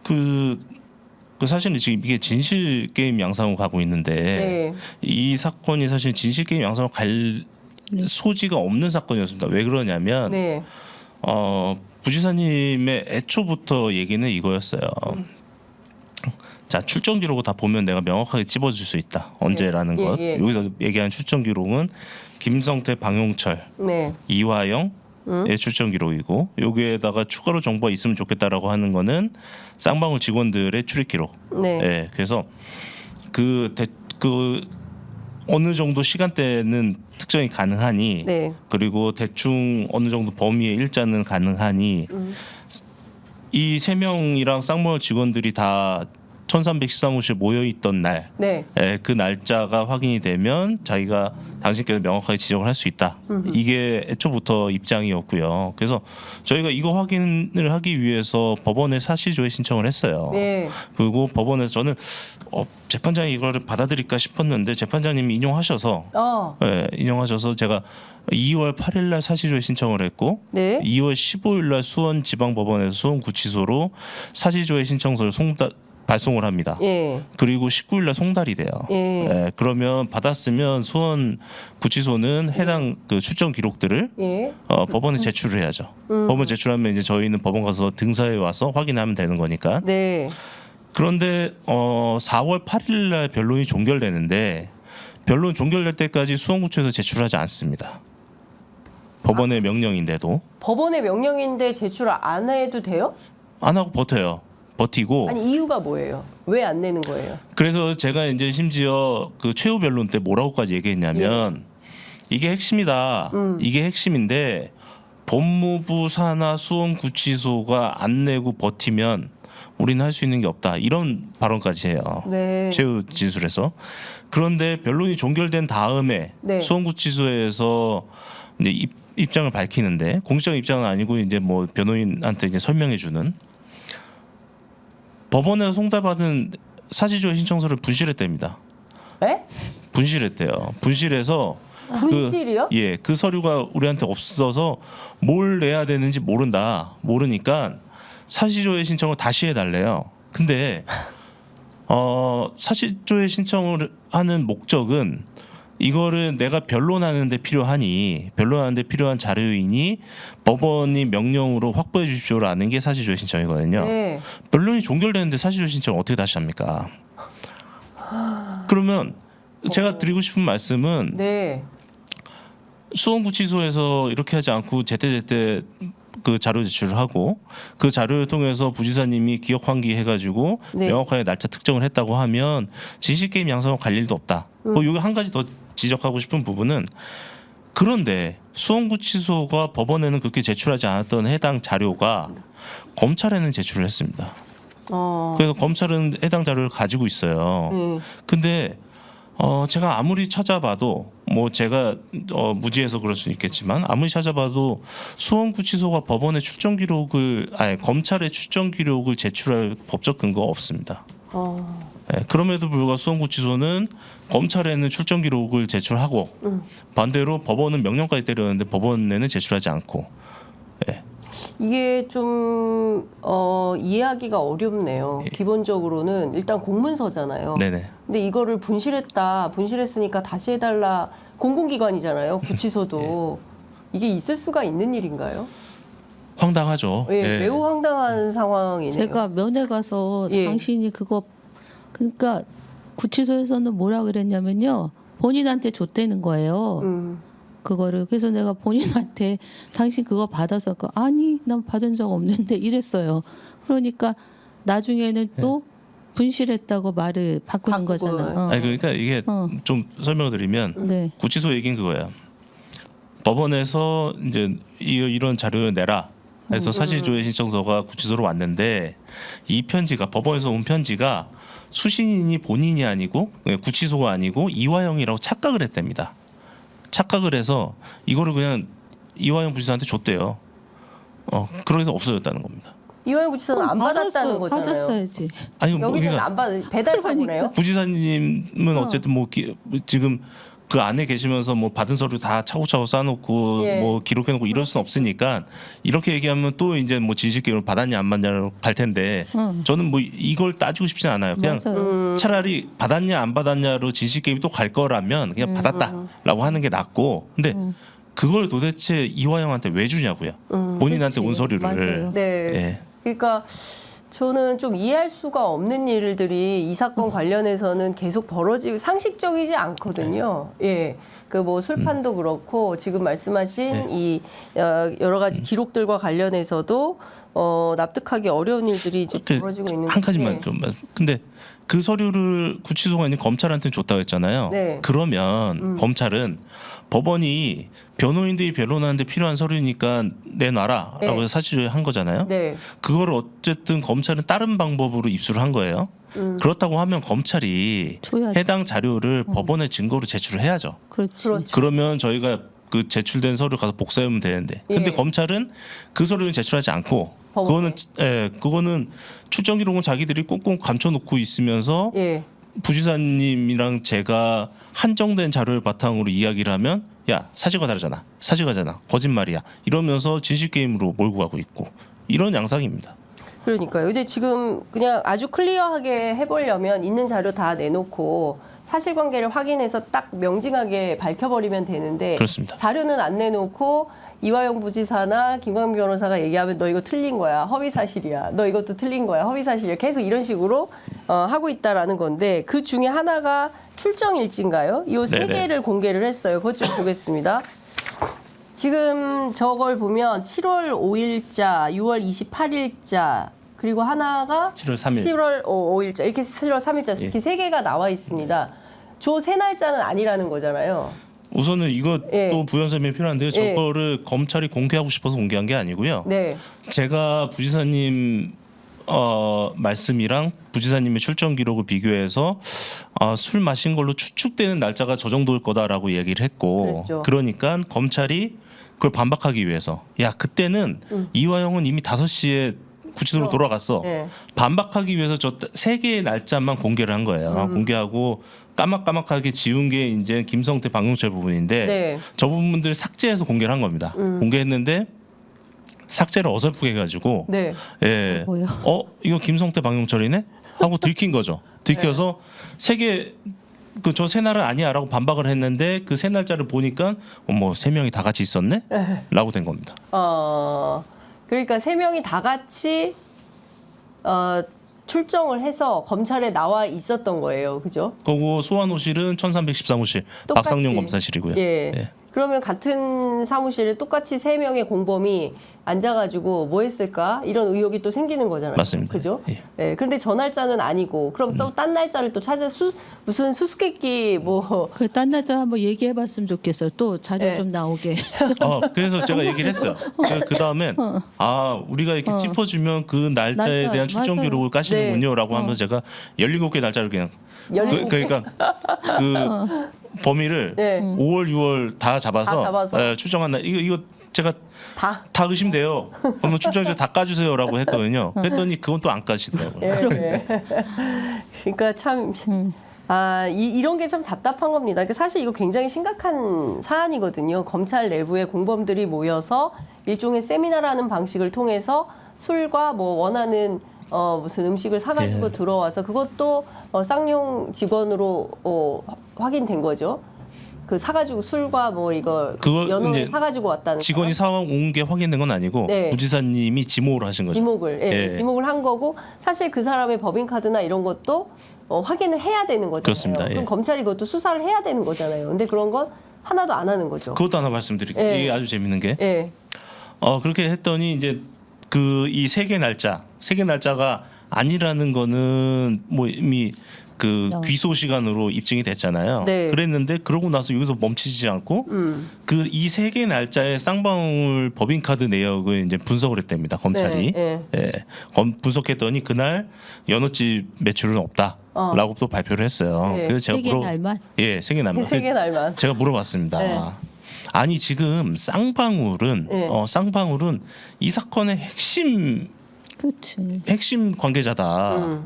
그 사실은 지금 이게 진실 게임 양상으로 가고 있는데 네. 이 사건이 사실 진실 게임 양상으로 갈 소지가 없는 사건이었습니다. 왜 그러냐면 네. 부지사님의 애초부터 얘기는 이거였어요. 자, 출정 기록을 다 보면 내가 명확하게 찝어줄 수 있다. 언제라는 예, 것. 예. 여기서 얘기한 출정 기록은 김성태, 방용철, 네. 이화영의 출정 기록이고 여기에다가 추가로 정보가 있으면 좋겠다라고 하는 거는 쌍방울 직원들의 출입 기록. 네. 예, 그래서 그 어느 정도 시간대는 특정이 가능하니 네. 그리고 대충 어느 정도 범위의 일자는 가능하니 이 세 명이랑 쌍방울 직원들이 다 1313호실에 모여 있던 날, 네. 그 날짜가 확인이 되면 자기가 당신께서 명확하게 지적을 할 수 있다. 이게 애초부터 입장이었고요. 그래서 저희가 이거 확인을 하기 위해서 법원에 사실조회 신청을 했어요. 네. 그리고 법원에서 저는 재판장이 이거를 받아들일까 싶었는데 재판장님이 인용하셔서 인용하셔서 제가 2월 8일 날 사실조회 신청을 했고 네. 2월 15일 날 수원지방법원에서 수원구치소로 사실조회 신청서를 발송을 합니다. 예. 그리고 19일 날 송달이 돼요. 예. 그러면 받았으면 수원구치소는 해당 그 출정 기록들을 예. 법원에 제출을 해야죠. 법원 제출하면 이제 저희는 법원 가서 등사에 와서 확인하면 되는 거니까. 네. 그런데 4월 8일 날 변론이 종결되는데 변론 종결될 때까지 수원구치소에서 제출하지 않습니다. 법원의 명령인데도 법원의 명령인데 제출 안 해도 돼요? 안 하고 버티고 아니 이유가 뭐예요? 왜 안 내는 거예요? 그래서 제가 이제 심지어 그 최후 변론 때 뭐라고까지 얘기했냐면 이게 핵심이다. 이게 핵심인데 법무부 산하 수원구치소가 안 내고 버티면 우리는 할 수 있는 게 없다. 이런 발언까지 해요. 네. 최후 진술에서. 그런데 변론이 종결된 다음에 네. 수원구치소에서 이제 입장을 밝히는데 공식적 입장은 아니고 이제 뭐 변호인한테 이제 설명해주는 법원에서 송달받은 사실조회 신청서를 분실했답니다. 네? 분실했대요. 분실해서 분실이요? 그 서류가 우리한테 없어서 뭘 내야 되는지 모르니까 사실조회 신청을 다시 해달래요. 근데 사실조회 신청을 하는 목적은 이거를 내가 변론하는데 필요한 자료이니 법원이 명령으로 확보해 주십시오라는 게 사실조회 신청이거든요. 네. 변론이 종결되는데 사실조회 신청 어떻게 다시 합니까? 그러면 제가 드리고 싶은 말씀은 네. 수원구치소에서 이렇게 하지 않고 제때제때 그 자료 제출을 하고 그 자료를 통해서 부지사님이 기억 환기해가지고 네. 명확하게 날짜 특정을 했다고 하면 진실게임 양성으로 갈 일도 없다. 여기 한 가지 더 지적하고 싶은 부분은 그런데 수원구치소가 법원에는 그렇게 제출하지 않았던 해당 자료가 검찰에는 제출을 했습니다. 그래서 검찰은 해당 자료를 가지고 있어요. 근데 제가 아무리 찾아봐도 뭐 제가 무지해서 그럴 수 있겠지만 아무리 찾아봐도 수원구치소가 법원의 출정 기록을 검찰의 출정 기록을 제출할 법적 근거가 없습니다. 그럼에도 불구하고 수원구치소는 검찰에는 출정 기록을 제출하고 반대로 법원은 명령까지 때렸는데 법원에는 제출하지 않고. 이게 좀 이해하기가 어렵네요. 기본적으로는 일단 공문서잖아요. 네네. 근데 이거를 분실했으니까 다시 해달라. 공공기관이잖아요. 구치소도. 이게 있을 수가 있는 일인가요? 황당하죠. 매우 황당한 상황이네요. 제가 면회 가서 당신이 그거 그러니까 구치소에서는 뭐라 그랬냐면요. 본인한테 줬다는 거예요. 그거를 그래서 내가 본인한테 당신 그거 받아서 아니 난 받은 적 없는데 이랬어요. 그러니까 나중에는 또 분실했다고 말을 바꾸는 거잖아요. 그러니까 이게 좀 설명을 드리면 구치소 얘기는 그거예요. 법원에서 이제 이런 자료를 내라 해서 사실조회 신청서가 구치소로 왔는데 이 편지가 법원에서 온 편지가 수신인이 본인이 아니고 구치소가 아니고 이화영이라고 착각을 했답니다. 착각을 해서 이거를 그냥 이화영 부지사한테 줬대요. 그래서 없어졌다는 겁니다. 이화영 구치소는 안 받았다는 거잖아요. 받았어야지. 아니 여기서는 안 받 배달을 보내요? 부지사님은 어쨌든 뭐 지금 그 안에 계시면서 뭐 받은 서류 다 차곡차곡 쌓아놓고 예. 뭐 기록해놓고 이럴 수는 없으니까 이렇게 얘기하면 또 이제 뭐 진실게임을 받았냐 안 받냐로 갈 텐데 저는 뭐 이걸 따지고 싶진 않아요. 그냥 맞아요. 차라리 받았냐 안 받았냐로 진실게임이 또 갈 거라면 그냥 받았다라고 하는 게 낫고 근데 그걸 도대체 이화영한테 왜 주냐고요. 본인한테 그렇지. 온 서류를. 맞아요. 네. 예. 그러니까 저는 좀 이해할 수가 없는 일들이 이 사건 관련해서는 계속 벌어지고 상식적이지 않거든요. 예. 그 뭐 술판도 그렇고 지금 말씀하신 이 여러 가지 기록들과 관련해서도 납득하기 어려운 일들이 이제 그 벌어지고 있는. 한 가지만 좀 근데 그 서류를 구치소가 아닌 검찰한테 줬다고 했잖아요. 네. 그러면 검찰은 법원이 변호인들이 변론하는데 필요한 서류니까 내놔라라고 네. 해서 사실한 거잖아요. 네. 그걸 어쨌든 검찰은 다른 방법으로 입수를 한 거예요. 그렇다고 하면 검찰이 줘야죠. 해당 자료를 법원에 증거로 제출을 해야죠. 그렇지. 그렇죠. 그러면 저희가 그 제출된 서류 가서 복사하면 되는데 근데 예. 검찰은 그 서류는 제출하지 않고 법원에. 그거는 출정 기록은 자기들이 꽁꽁 감춰놓고 있으면서 예. 부지사님이랑 제가 한정된 자료를 바탕으로 이야기를 하면 야 사실과 다르잖아 사실과잖아 거짓말이야 이러면서 진실 게임으로 몰고 가고 있고 이런 양상입니다. 그러니까요. 근데 지금 그냥 아주 클리어하게 해보려면 있는 자료 다 내놓고 사실관계를 확인해서 딱 명징하게 밝혀버리면 되는데 그렇습니다. 자료는 안 내놓고 이화영 부지사나 김광민 변호사가 얘기하면 너 이거 틀린 거야 허위 사실이야 너 이것도 틀린 거야 허위 사실이야 계속 이런 식으로 하고 있다라는 건데 그 중에 하나가 출정 일지인가요? 이 세 네네. 개를 공개를 했어요. 그것 좀 보겠습니다. 지금 저걸 보면 7월 5일자, 6월 28일자, 그리고 하나가 7월 3일. 7월 5일자, 이렇게 7월 3일자 이렇게 세 개가 나와 있습니다. 저 세 날짜는 아니라는 거잖아요. 우선은 이것도 예. 부연 설명이 필요한데요. 예. 저거를 검찰이 공개하고 싶어서 공개한 게 아니고요. 네, 제가 부지사님 말씀이랑 부지사님의 출정 기록을 비교해서 술 마신 걸로 추측되는 날짜가 저 정도일 거다라고 얘기를 했고 그랬죠. 그러니까 검찰이 그걸 반박하기 위해서 야 그때는 이화영은 이미 5시에 구치소로 돌아갔어. 네. 반박하기 위해서 저 세 개의 날짜만 공개를 한 거예요. 공개하고 까맣까맣하게 지운 게 이제 김성태 박용철 부분인데 네. 저 부분들 삭제해서 공개를 한 겁니다. 공개했는데 삭제를 어설프게 해가지고 네. 예. 뭐요? 이거 김성태 박용철이네? 하고 들킨 거죠. 들켜서 세 개 그 저 세 날은 아니야라고 반박을 했는데 그 세 날짜를 보니까 뭐 세 명이 다 같이 있었네? 라고 된 겁니다. 그러니까 세 명이 다 같이 출정을 해서 검찰에 나와 있었던 거예요. 그죠? 그리고 소환호실은 1313호실 똑같이. 박상용 검사실이고요. 예. 예. 그러면 같은 사무실에 똑같이 세 명의 공범이 앉아가지고 뭐 했을까 이런 의혹이 또 생기는 거잖아요. 맞습니다. 그죠? 예. 예. 그런데 저 날짜는 아니고 그럼 또 딴 날짜를 또 찾아 무슨 수수께끼 뭐 그 딴 날짜 한번 얘기해봤으면 좋겠어요. 또 자료 네. 좀 나오게. 그래서 제가 얘기를 했어요. 그 다음엔 우리가 이렇게 짚어주면 그 날짜에 날짜, 대한 출정 맞아요. 기록을 까시는군요라고 하면서 제가 17개 날짜를 그냥 17개. 그러니까 그 범위를 네. 5월, 6월 다 잡아서, 다 잡아서. 예, 출정한 날 이거 제가 다. 다 의심돼요. 그러면 출정자 다 까주세요라고 했거든요. 그랬더니 그건 또 안 까시더라고요. 예. 그러니까 참 이런 게 참 답답한 겁니다. 그러니까 사실 이거 굉장히 심각한 사안이거든요. 검찰 내부의 공범들이 모여서 일종의 세미나라는 방식을 통해서 술과 뭐 원하는 무슨 음식을 사가지고 예. 들어와서 그것도 쌍용 직원으로 확인된 거죠. 그 사가지고 술과 뭐 이거 그거 연어를 이제 사가지고 왔다는 직원이 거. 사온 게 확인된 건 아니고 네. 부지사님이 지목을 하신 거죠. 지목을 예. 지목을 한 거고 사실 그 사람의 법인카드나 이런 것도 확인을 해야 되는 거잖아요. 그렇습니다. 예. 그럼 검찰이 그것도 수사를 해야 되는 거잖아요. 근데 그런 건 하나도 안 하는 거죠. 그것도 하나 말씀드릴게요. 예. 이게 아주 재밌는 게 예. 그렇게 했더니 이제 그 이 세 개 날짜가 아니라는 거는 뭐 이미 그 귀소 시간으로 입증이 됐잖아요. 네. 그랬는데 그러고 나서 여기서 멈추지 않고 그 이 세 개 날짜의 쌍방울 법인카드 내역을 이제 분석을 했답니다. 검찰이. 네, 예. 분석했더니 그날 연어집 매출은 없다라고 또 발표를 했어요. 네. 그래서 제가 세개 날만. 예, 세 개 날만. 세 개 날만. 제가 물어봤습니다. 네. 아니 지금 쌍방울은 네. 쌍방울은 이 사건의 핵심 관계자다.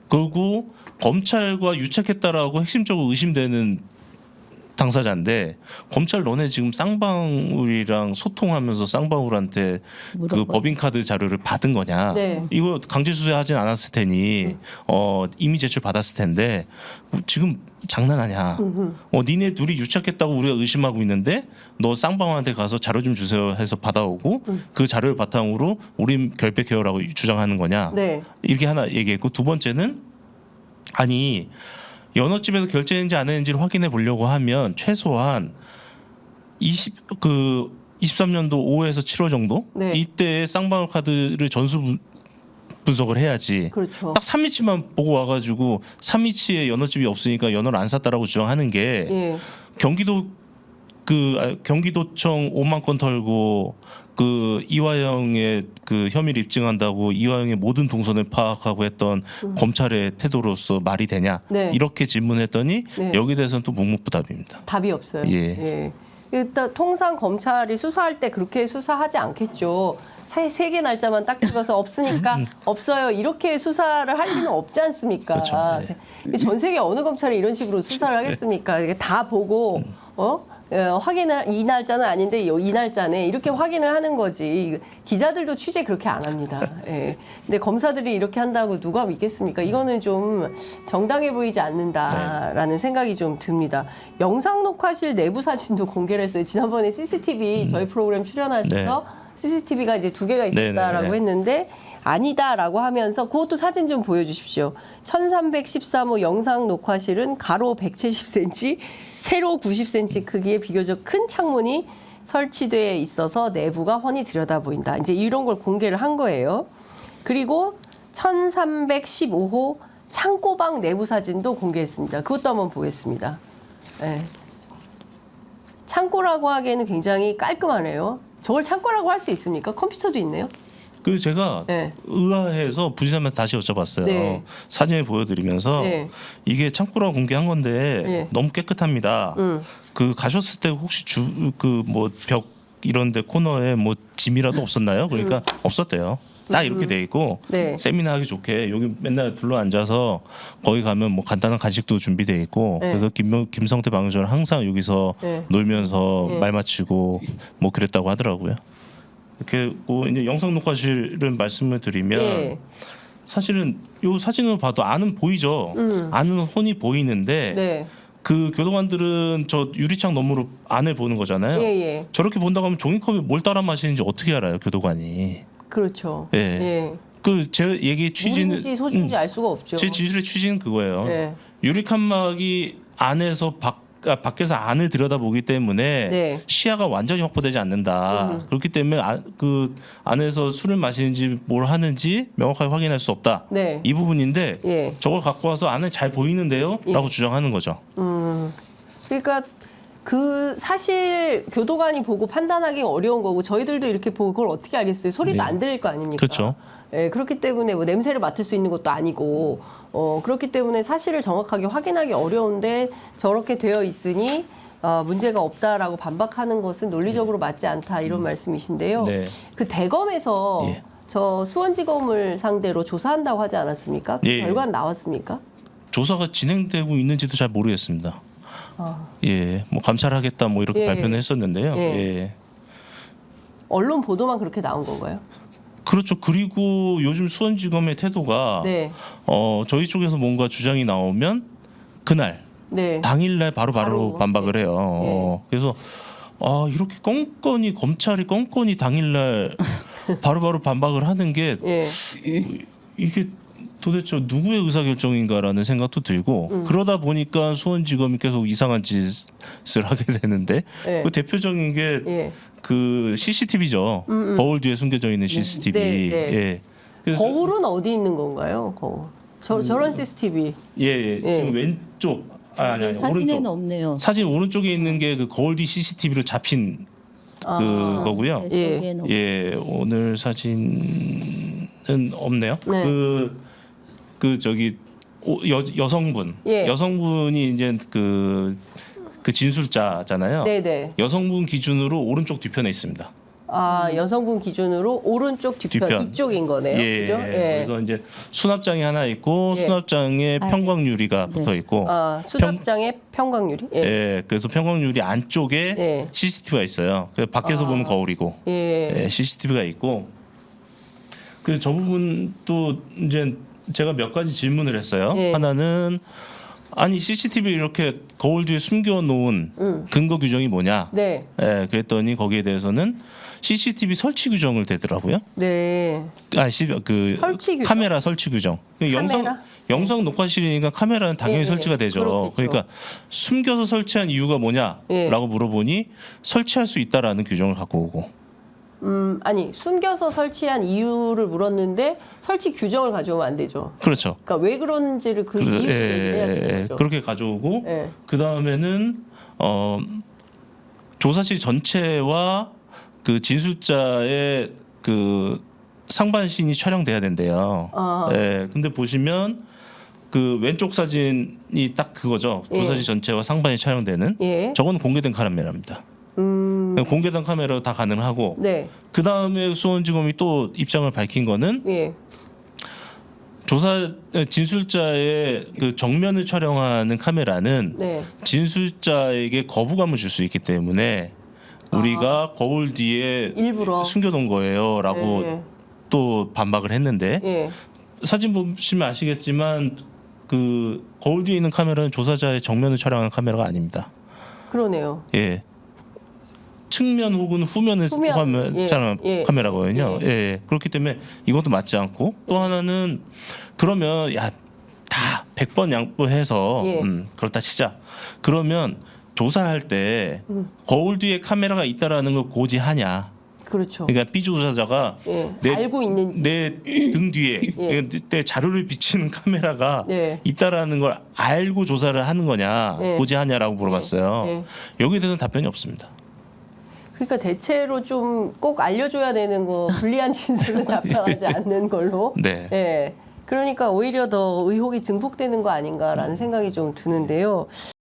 그리고 검찰과 유착했다라고 핵심적으로 의심되는 당사자인데 검찰 너네 지금 쌍방울이랑 소통하면서 쌍방울한테 그 물어봐요. 법인카드 자료를 받은 거냐? 네. 이거 강제 수사하진 않았을 테니 이미 제출 받았을 텐데 지금 장난하냐? 니네 둘이 유착했다고 우리가 의심하고 있는데 너 쌍방울한테 가서 자료 좀 주세요 해서 받아오고 그 자료를 바탕으로 우린 결백해요라고 주장하는 거냐? 네. 이렇게 하나 얘기했고 두 번째는 아니 연어집에서 결제했는지 안 했는지를 확인해 보려고 하면 최소한 23년도 5에서 7월 정도 네. 이때 쌍방울 카드를 전수 분석을 해야지. 그렇죠. 딱 3위치만 보고 와가지고 3위치에 연어집이 없으니까 연어를 안 샀다라고 주장하는 게 예. 경기도청 5만 건 털고 그 이화영의 그 혐의를 입증한다고 이화영의 모든 동선을 파악하고 했던 검찰의 태도로서 말이 되냐 네. 이렇게 질문했더니 네. 여기에 대해서는 또 묵묵부답입니다. 답이 없어요. 예. 일단 통상 검찰이 수사할 때 그렇게 수사하지 않겠죠. 세개 날짜만 딱 찍어서 없으니까 없어요. 이렇게 수사를 할 리는 없지 않습니까? 그렇죠. 네. 전 세계 어느 검찰이 이런 식으로 수사를 하겠습니까? 이게 다 보고 확인을 이 날짜는 아닌데 이 날짜네 이렇게 확인을 하는 거지. 기자들도 취재 그렇게 안 합니다. 예. 근데 검사들이 이렇게 한다고 누가 믿겠습니까? 이거는 좀 정당해 보이지 않는다라는 생각이 좀 듭니다. 영상 녹화실 내부 사진도 공개를 했어요. 지난번에 CCTV 저희 프로그램 출연하셔서 CCTV가 이제 2개가 있었다라고 네네. 했는데 아니다라고 하면서 그것도 사진 좀 보여주십시오. 1313호 영상 녹화실은 가로 170cm, 세로 90cm 크기의 비교적 큰 창문이 설치되어 있어서 내부가 훤히 들여다 보인다. 이제 이런 걸 공개를 한 거예요. 그리고 1315호 창고방 내부 사진도 공개했습니다. 그것도 한번 보겠습니다. 네. 창고라고 하기에는 굉장히 깔끔하네요. 저걸 창고라고 할 수 있습니까? 컴퓨터도 있네요. 그 제가 네. 의아해서 부지사한테 다시 여쭤봤어요. 네. 사진을 보여드리면서 네. 이게 창고라고 공개한 건데 네. 너무 깨끗합니다. 그 가셨을 때 혹시 그 뭐 벽 이런데 코너에 뭐 짐이라도 없었나요? 그러니까 없었대요. 딱 이렇게 돼 있고 네. 세미나 하기 좋게 여기 맨날 둘러 앉아서 거기 가면 뭐 간단한 간식도 준비돼 있고 네. 그래서 김성태 방송은 항상 여기서 네. 놀면서 네. 말 마치고 뭐 그랬다고 하더라고요. 이렇게 뭐 이제 영상 녹화실은 말씀을 드리면 예. 사실은 요 사진을 봐도 안은 보이죠. 안은 훤히 보이는데 네. 그 교도관들은 저 유리창 너머로 안을 보는 거잖아요. 예. 저렇게 본다고 하면 종이컵에 뭘 따라 마시는지 어떻게 알아요, 교도관이? 그렇죠. 예. 예. 그 제 얘기 취지는 물인지 소주인지 알 수가 없죠. 제 지술의 취지는 그거예요. 네. 유리 칸막이 안에서 밖에서 안을 들여다보기 때문에 네. 시야가 완전히 확보되지 않는다. 그렇기 때문에 그 안에서 술을 마시는지 뭘 하는지 명확하게 확인할 수 없다. 네. 이 부분인데 예. 저걸 갖고 와서 안에 잘 보이는데요? 라고 주장하는 거죠. 그러니까 그 사실 교도관이 보고 판단하기 어려운 거고 저희들도 이렇게 보고 그걸 어떻게 알겠어요? 소리도 네. 안 들릴 거 아닙니까? 그렇죠. 예, 그렇기 때문에 뭐 냄새를 맡을 수 있는 것도 아니고 그렇기 때문에 사실을 정확하게 확인하기 어려운데 저렇게 되어 있으니 문제가 없다라고 반박하는 것은 논리적으로 맞지 않다 이런 말씀이신데요. 네. 그 대검에서 예. 저 수원지검을 상대로 조사한다고 하지 않았습니까? 그 예. 결과는 나왔습니까? 조사가 진행되고 있는지도 잘 모르겠습니다. 예, 뭐 감찰하겠다 뭐 이렇게 예. 발표는 했었는데요. 예. 예. 언론 보도만 그렇게 나온 건가요? 그렇죠. 그리고 요즘 수원지검의 태도가 네. 저희 쪽에서 뭔가 주장이 나오면 그날 네. 당일날 바로 바로. 반박을 해요. 그래서 이렇게 검찰이 껌껌이 당일날 바로 반박을 하는 게 예. 이게 도대체 누구의 의사결정인가라는 생각도 들고 그러다 보니까 수원지검이 계속 이상한 짓을 하게 되는데 예. 그 대표적인 게 예. 그 CCTV죠. 거울 뒤에 숨겨져 있는 CCTV. 네, 네. 예. 그래서 거울은 어디 있는 건가요? 거울. 저런 CCTV. 예. 지금 왼쪽 아니 사진에는 오른쪽. 없네요. 사진 오른쪽에 있는 게 그 거울 뒤 CCTV로 잡힌 그거고요. 네, 예. 저기에는 없- 예, 오늘 사진은 없네요. 네. 그 저기 여성분, 예. 여성분이 이제 그 진술자잖아요. 네네. 여성분 기준으로 오른쪽 뒤편에 있습니다. 여성분 기준으로 오른쪽 뒤편, 이쪽인 거네요. 예. 그죠? 예. 그래서 이제 수납장이 하나 있고 예. 수납장에 평광유리가 붙어 있고 수납장에 평광유리. 예. 예. 그래서 평광유리 안쪽에 예. CCTV가 있어요. 그래서 밖에서 보면 거울이고 예. CCTV가 있고 그래서 저 부분도 이제 제가 몇 가지 질문을 했어요. 예. 하나는 아니 CCTV 이렇게 거울 뒤에 숨겨 놓은 근거 규정이 뭐냐? 네. 예, 그랬더니 거기에 대해서는 CCTV 설치 규정을 대더라고요. 네. 설치 규정? 카메라 설치 규정. 카메라? 영상 녹화실이니까 카메라는 당연히 예, 설치가 되죠. 그렇겠죠. 그러니까 숨겨서 설치한 이유가 뭐냐라고 예. 물어보니 설치할 수 있다라는 규정을 갖고 오고. 아니 숨겨서 설치한 이유를 물었는데 설치 규정을 가져오면 안 되죠. 그렇죠. 그러니까 왜 그런지를 그 그래서, 이유를 얘기해야 되는 거죠. 그렇게 가져오고 예. 그 다음에는 조사실 전체와 그 진술자의 그 상반신이 촬영돼야 된대요. 예. 근데 보시면 그 왼쪽 사진이 딱 그거죠. 조사실 전체와 상반이 촬영되는. 예. 저건 공개된 카메라입니다. 공개된 카메라 다 가능하고. 네. 그 다음에 수원지검이 또 입장을 밝힌 거는 예. 진술자의 그 정면을 촬영하는 카메라는 네. 진술자에게 거부감을 줄 수 있기 때문에 우리가 거울 뒤에 일부러 숨겨놓은 거예요라고 예. 또 반박을 했는데 예. 사진 보시면 아시겠지만 그 거울 뒤에 있는 카메라는 조사자의 정면을 촬영하는 카메라가 아닙니다. 그러네요. 예. 측면 혹은 후면을 촬영하는 예. 카메라거든요. 예. 그렇기 때문에 이것도 맞지 않고 또 하나는 그러면 다 100번 양보해서 예. 그렇다 치자. 그러면 조사할 때 거울 뒤에 카메라가 있다라는 걸 고지하냐. 그렇죠. 그러니까 B 조사자가 예. 내- 알고 있는지. 내 등 뒤에 그러니까 내 자료를 비치는 카메라가 예. 있다라는 걸 알고 조사를 하는 거냐 예. 고지하냐라고 물어봤어요. 예. 여기에 대해서는 답변이 없습니다. 그러니까 대체로 좀 꼭 알려줘야 되는 거 불리한 진술은 답변하지 않는 걸로. 네. 예. 그러니까 오히려 더 의혹이 증폭되는 거 아닌가라는 생각이 좀 드는데요.